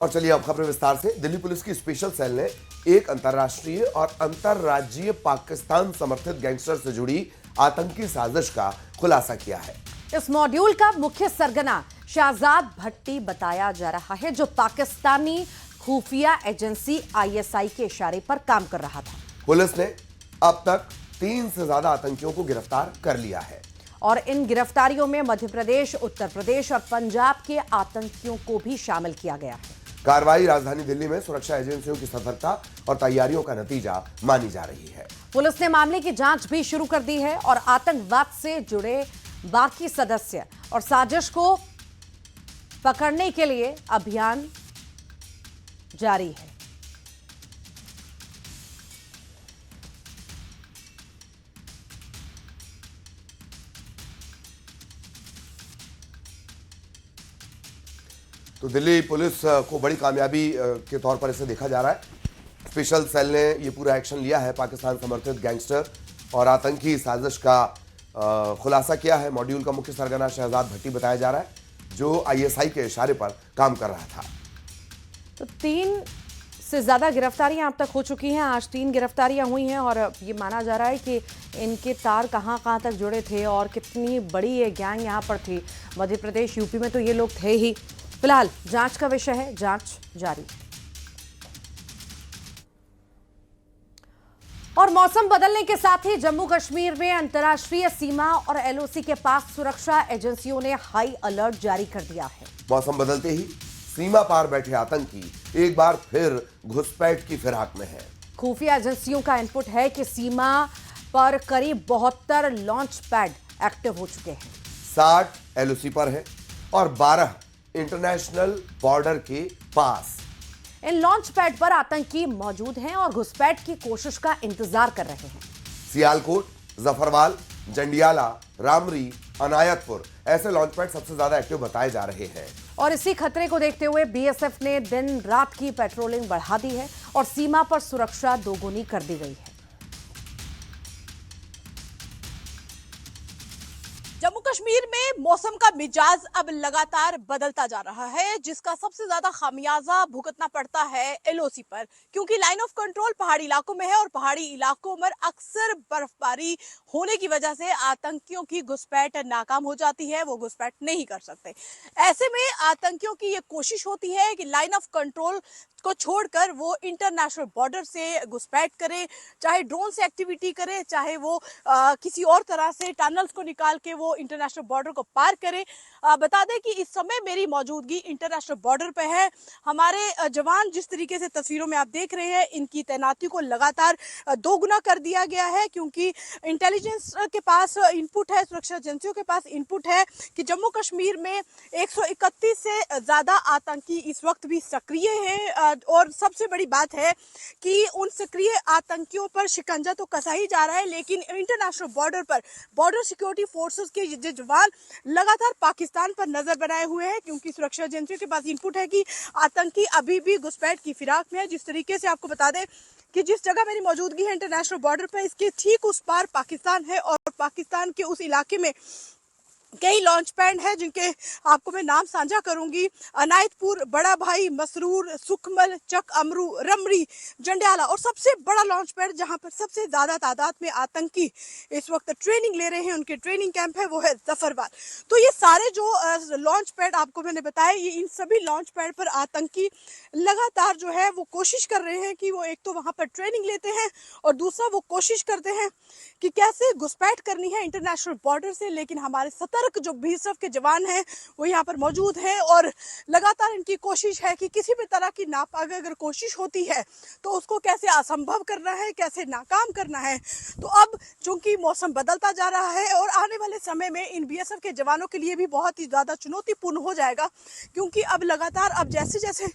और चलिए अब खबरें विस्तार से। दिल्ली पुलिस की स्पेशल सेल ने एक अंतर्राष्ट्रीय और अंतर्राज्यीय पाकिस्तान समर्थित गैंगस्टर से जुड़ी आतंकी साजिश का खुलासा किया है। इस मॉड्यूल का मुख्य सरगना शहजाद भट्टी बताया जा रहा है, जो पाकिस्तानी खुफिया एजेंसी आईएसआई के इशारे पर काम कर रहा था। पुलिस ने अब तक 3 से ज्यादा आतंकियों को गिरफ्तार कर लिया है और इन गिरफ्तारियों में मध्य प्रदेश, उत्तर प्रदेश और पंजाब के आतंकियों को भी शामिल किया गया है। कार्रवाई राजधानी दिल्ली में सुरक्षा एजेंसियों की सतर्कता और तैयारियों का नतीजा मानी जा रही है। पुलिस ने मामले की जांच भी शुरू कर दी है और आतंकवाद से जुड़े बाकी सदस्य और साजिश को पकड़ने के लिए अभियान जारी है। तो दिल्ली पुलिस को बड़ी कामयाबी के तौर पर इसे देखा जा रहा है। स्पेशल सेल ने ये पूरा एक्शन लिया है, पाकिस्तान समर्थित गैंगस्टर और आतंकी साजिश का खुलासा किया है। मॉड्यूल का मुख्य सरगना शहजाद भट्टी बताया जा रहा है, जो आईएसआई के इशारे पर काम कर रहा था। तो 3 से ज्यादा गिरफ्तारियां अब तक हो चुकी हैं। आज 3 गिरफ्तारियां हुई हैं और ये माना जा रहा है कि इनके तार कहां तक जुड़े थे और कितनी बड़ी ये गैंग यहां पर थी। मध्य प्रदेश, यूपी में तो ये लोग थे ही। फिलहाल जांच का विषय है, जांच जारी है। और मौसम बदलने के साथ ही जम्मू कश्मीर में अंतर्राष्ट्रीय सीमा और एलओसी के पास सुरक्षा एजेंसियों ने हाई अलर्ट जारी कर दिया है। मौसम बदलते ही सीमा पार बैठे आतंकी एक बार फिर घुसपैठ की फिराक में है। खुफिया एजेंसियों का इनपुट है कि सीमा पर करीब 72 लॉन्च पैड एक्टिव हो चुके हैं। 60 एलओसी पर है और 12 इंटरनेशनल बॉर्डर के पास। इन लॉन्च पैड पर आतंकी मौजूद हैं और घुसपैठ की कोशिश का इंतजार कर रहे हैं। सियालकोट, जफरवाल, जंडियाला, रामरी, अनायतपुर ऐसे लॉन्च पैड सबसे ज्यादा एक्टिव बताए जा रहे हैं। और इसी खतरे को देखते हुए बीएसएफ ने दिन रात की पेट्रोलिंग बढ़ा दी है और सीमा पर सुरक्षा दोगुनी कर दी गई है। जम्मू कश्मीर में मौसम का मिजाज अब लगातार बदलता जा रहा है, जिसका सबसे ज्यादा खामियाजा भुगतना पड़ता है एलओसी पर, क्योंकि लाइन ऑफ कंट्रोल पहाड़ी इलाकों में है और पहाड़ी इलाकों में अक्सर बर्फबारी होने की वजह से आतंकियों की घुसपैठ नाकाम हो जाती है, वो घुसपैठ नहीं कर सकते। ऐसे में आतंकियों की ये कोशिश होती है कि लाइन ऑफ कंट्रोल को छोड़कर वो इंटरनेशनल बॉर्डर से घुसपैठ करे, चाहे ड्रोन से एक्टिविटी करे, चाहे वो किसी और तरह से टनल्स को निकाल के वो इंटरनेशनल बॉर्डर को पार करे। बता दें कि इस समय मेरी मौजूदगी इंटरनेशनल बॉर्डर पे है। हमारे जवान जिस तरीके से तस्वीरों में आप देख रहे हैं, इनकी तैनाती को लगातार दोगुना कर दिया गया है, क्योंकि इंटेलिजेंस के पास इनपुट है, सुरक्षा एजेंसियों के पास इनपुट है कि जम्मू कश्मीर में 131 से ज्यादा आतंकी इस वक्त भी सक्रिय हैं। और सबसे बड़ी बात है कि उन सक्रिय आतंकियों पर शिकंजा तो कसा ही जा रहा है, लेकिन इंटरनेशनल बॉर्डर पर बॉर्डर सिक्योरिटी फोर्सेस के जवान लगातार पाकिस्तान पर नजर बनाए हुए हैं, क्योंकि सुरक्षा एजेंसियों के पास इनपुट है कि आतंकी अभी भी घुसपैठ की फिराक में है। जिस तरीके से आपको बता दें कि जिस जगह मेरी मौजूदगी है इंटरनेशनल बॉर्डर पर, इसके ठीक उस पार पाकिस्तान है और पाकिस्तान के उस इलाके में कई लॉन्च पैड है, जिनके आपको मैं नाम साझा करूंगी। अनायतपुर, बड़ा भाई, मसरूर, सुखमल, चक अमरू, रमरी, जंडियाला और सबसे बड़ा लॉन्च पैड जहां पर सबसे ज्यादा तादाद में आतंकी इस वक्त ट्रेनिंग ले रहे हैं, उनके ट्रेनिंग कैंप है, वो है जफरवाल। तो ये सारे जो लॉन्च पैड आपको मैंने बताया, ये इन सभी लॉन्च पैड पर आतंकी लगातार जो है वो कोशिश कर रहे हैं कि वो एक तो वहां पर ट्रेनिंग लेते हैं और दूसरा वो कोशिश करते हैं कि कैसे घुसपैठ करनी है इंटरनेशनल बॉर्डर से। लेकिन हमारे जो बीएसएफ के जवान हैं वो यहाँ पर मौजूद हैं और लगातार इनकी कोशिश है कि किसी भी तरह की नापाक अगर कोशिश होती है तो उसको कैसे असंभव करना है, कैसे नाकाम करना है। तो अब चूंकि मौसम बदलता जा रहा है और आने वाले समय में इन बीएसएफ के जवानों के लिए भी बहुत ही ज्यादा चुनौतीपूर्ण हो जाएगा, क्योंकि अब लगातार अब जैसे जैसे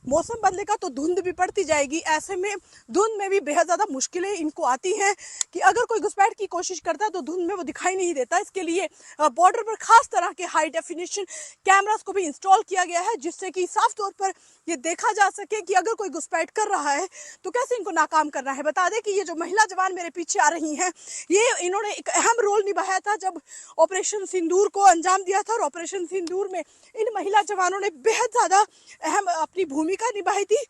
मौसम बदलेगा तो धुंध भी पड़ती जाएगी। ऐसे में धुंध में भी बेहद ज्यादा मुश्किलें इनको आती हैं कि अगर कोई घुसपैठ की कोशिश करता है तो धुंध में वो दिखाई नहीं देता। इसके लिए बॉर्डर काउंटर पर खास तरह के हाई डेफिनेशन कैमरास को भी इंस्टॉल किया गया है, जिससे कि साफ तौर पर ये देखा जा सके कि अगर कोई घुसपैठ कर रहा है तो कैसे इनको नाकाम करना है। बता दें कि ये जो महिला जवान मेरे पीछे आ रही हैं, ये इन्होंने एक अहम रोल निभाया था जब ऑपरेशन सिंदूर को अंजाम दिया था, और ऑपरेशन सिंदूर में इन महिला जवानों ने बेहद ज्यादा अहम अपनी भूमिका निभाई थी।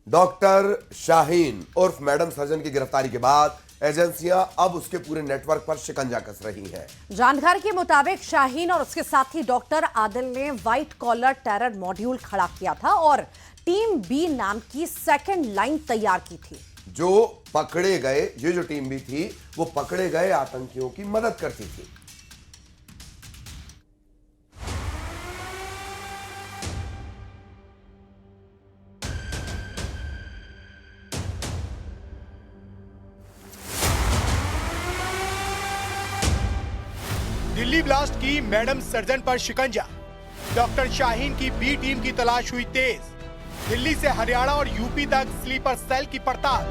डॉक्टर शाहीन उर्फ मैडम सर्जन की गिरफ्तारी के बाद एजेंसियां अब उसके पूरे नेटवर्क पर शिकंजा कस रही हैं। जानकारी के मुताबिक शाहीन और उसके साथी डॉक्टर आदिल ने व्हाइट कॉलर टेरर मॉड्यूल खड़ा किया था और टीम बी नाम की सेकंड लाइन तैयार की थी। जो पकड़े गए, ये जो टीम बी थी, वो पकड़े गए आतंकियों की मदद करती थी। दिल्ली ब्लास्ट की मैडम सर्जन पर शिकंजा, डॉक्टर शाहीन की बी टीम की तलाश हुई तेज। दिल्ली से हरियाणा और यूपी तक स्लीपर सेल की पड़ताल।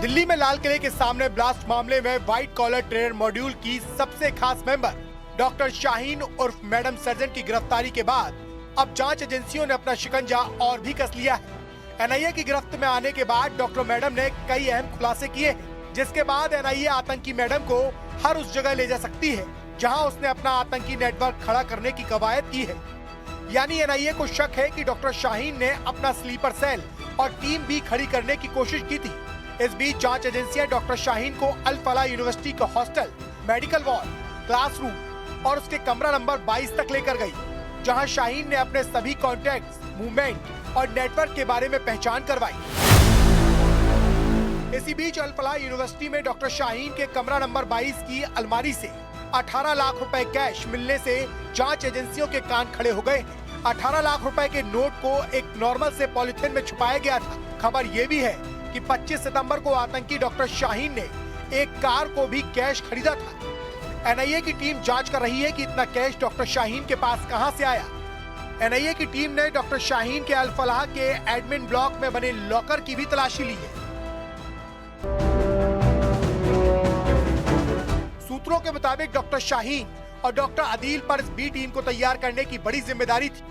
दिल्ली में लाल किले के सामने ब्लास्ट मामले में व्हाइट कॉलर टेरर मॉड्यूल की सबसे खास मेंबर डॉक्टर शाहीन उर्फ मैडम सर्जन की गिरफ्तारी के बाद अब जांच एजेंसियों ने अपना शिकंजा और भी कस लिया है। एनआईए की गिरफ्त में आने के बाद डॉक्टर मैडम ने कई अहम खुलासे किए हैं, जिसके बाद एनआईए आतंकी मैडम को हर उस जगह ले जा सकती है जहां उसने अपना आतंकी नेटवर्क खड़ा करने की कवायद की है। यानी एनआईए को शक है कि डॉक्टर शाहीन ने अपना स्लीपर सेल और टीम बी खड़ी करने की कोशिश की थी। इस बीच जांच एजेंसियां डॉक्टर शाहीन को अल फलाह यूनिवर्सिटी का हॉस्टल, मेडिकल वार्ड, क्लासरूम और उसके कमरा नंबर 22 तक लेकर गई, जहां शाहीन ने अपने सभी कॉन्टैक्ट्स, मूवमेंट और नेटवर्क के बारे में पहचान करवाई। इसी बीच अल फलाह यूनिवर्सिटी में डॉक्टर शाहीन के कमरा नंबर 22 की अलमारी से 18 लाख रुपए कैश मिलने से जांच एजेंसियों के कान खड़े हो गए। 18 लाख रुपए के नोट को एक नॉर्मल से पॉलिथीन में छुपाया गया था। खबर ये भी है कि 25 सितंबर को आतंकी डॉक्टर शाहीन ने एक कार को भी कैश खरीदा था। एनआईए की टीम जांच कर रही है कि इतना कैश डॉक्टर शाहीन के पास कहां से आया। एनआईए की टीम ने डॉक्टर शाहीन के अल फलाह के एडमिन ब्लॉक में बने लॉकर की भी तलाशी ली है। सूत्रों के मुताबिक डॉक्टर शाहीन और डॉक्टर आदिल पर इस बी टीम को तैयार करने की बड़ी जिम्मेदारी थी,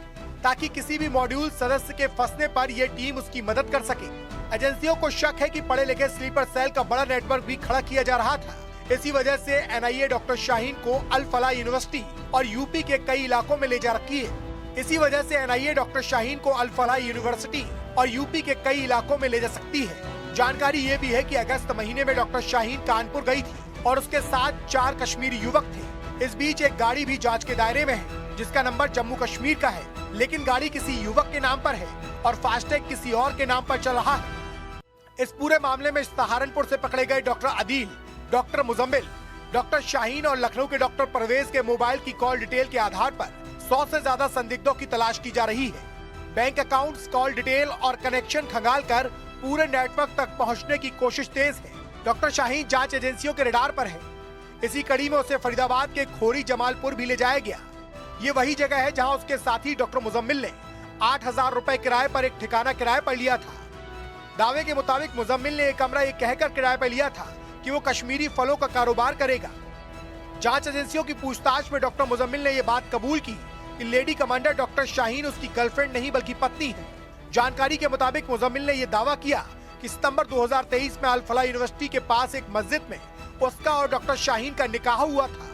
ताकि किसी भी मॉड्यूल सदस्य के फंसने पर यह टीम उसकी मदद कर सके। एजेंसियों को शक है कि पढ़े लिखे स्लीपर सेल का बड़ा नेटवर्क भी खड़ा किया जा रहा था। इसी वजह से एनआईए डॉक्टर शाहीन को अल फलाह यूनिवर्सिटी और यूपी के कई इलाकों में ले जा रखी है। इसी वजह से एनआईए डॉक्टर शाहीन को अल फलाह यूनिवर्सिटी और यूपी के कई इलाकों में ले जा सकती है। जानकारी ये भी है कि अगस्त महीने में डॉक्टर शाहीन कानपुर गई थी और उसके साथ 4 कश्मीरी युवक थे। इस बीच एक गाड़ी भी जांच के दायरे में है, जिसका नंबर जम्मू कश्मीर का है, लेकिन गाड़ी किसी युवक के नाम पर है और फास्टैग किसी और के नाम पर चल रहा है। इस पूरे मामले में सहारनपुर से पकड़े गए doctor Adil, doctor Muzammil, doctor Shaheen और लखनऊ के डॉक्टर परवेज के मोबाइल की कॉल डिटेल के आधार पर 100 से ज्यादा संदिग्धों की तलाश की जा रही है। बैंक अकाउंट्स, कॉल डिटेल और कनेक्शन खंगालकर पूरे नेटवर्क तक पहुंचने की कोशिश तेज है। डॉक्टर शाहीन जांच एजेंसियों के रडार पर है। इसी कड़ी में उसे फरीदाबाद के खोरी जमालपुर भी ले जाया गया। ये वही जगह है जहां उसके साथी डॉक्टर मुजम्मिल ने 8,000 रुपए किराए पर एक ठिकाना किराए पर लिया था। दावे के मुताबिक मुजम्मिल ने एक कमरा ये कहकर किराए पर लिया था कि वो कश्मीरी फलों का कारोबार करेगा। जांच एजेंसियों की पूछताछ में डॉक्टर मुजम्मिल ने ये बात कबूल की कि लेडी कमांडर डॉक्टर शाहीन उसकी गर्लफ्रेंड नहीं बल्कि पत्नी है। जानकारी के मुताबिक मुजम्मिल ने यह दावा किया कि सितंबर 2023 में अल फलाह यूनिवर्सिटी के पास एक मस्जिद में उसका और डॉक्टर शाहीन का निकाह हुआ था।